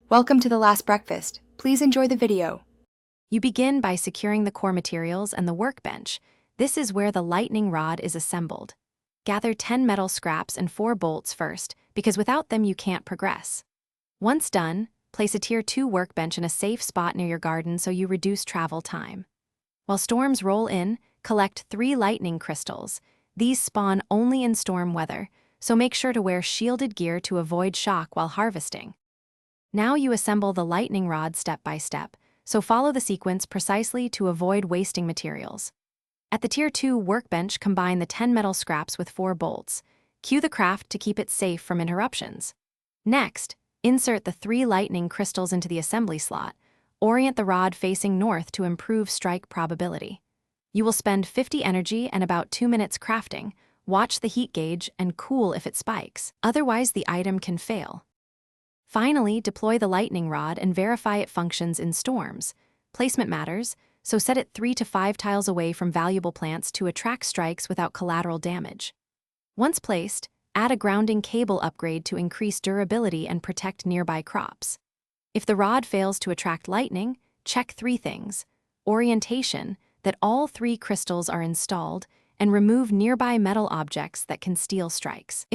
Welcome to the last breakfast. Please enjoy the video. You begin by securing the core materials and the workbench. This is where the lightning rod is assembled. Gather 10 metal scraps and 4 bolts first, because without them you can't progress. Once done, place a Tier 2 workbench in a safe spot near your garden so you reduce travel time. While storms roll in, collect 3 lightning crystals. These spawn only in storm weather, so make sure to wear shielded gear to avoid shock while harvesting. Now you assemble the lightning rod step by step, so follow the sequence precisely to avoid wasting materials. At the Tier 2 workbench, combine the 10 metal scraps with 4 bolts. Cue the craft to keep it safe from interruptions. Next, insert the 3 lightning crystals into the assembly slot. Orient the rod facing north to improve strike probability. You will spend 50 energy and about 2 minutes crafting. Watch the heat gauge and cool if it spikes. Otherwise, the item can fail. Finally, deploy the lightning rod and verify it functions in storms. Placement matters, so set it 3 to 5 tiles away from valuable plants to attract strikes without collateral damage. Once placed, add a grounding cable upgrade to increase durability and protect nearby crops. If the rod fails to attract lightning, check 3 things: orientation, that all 3 crystals are installed, and remove nearby metal objects that can steal strikes.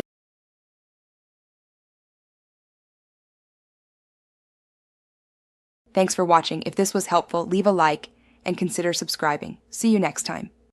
Thanks for watching. If this was helpful, leave a like and consider subscribing. See you next time.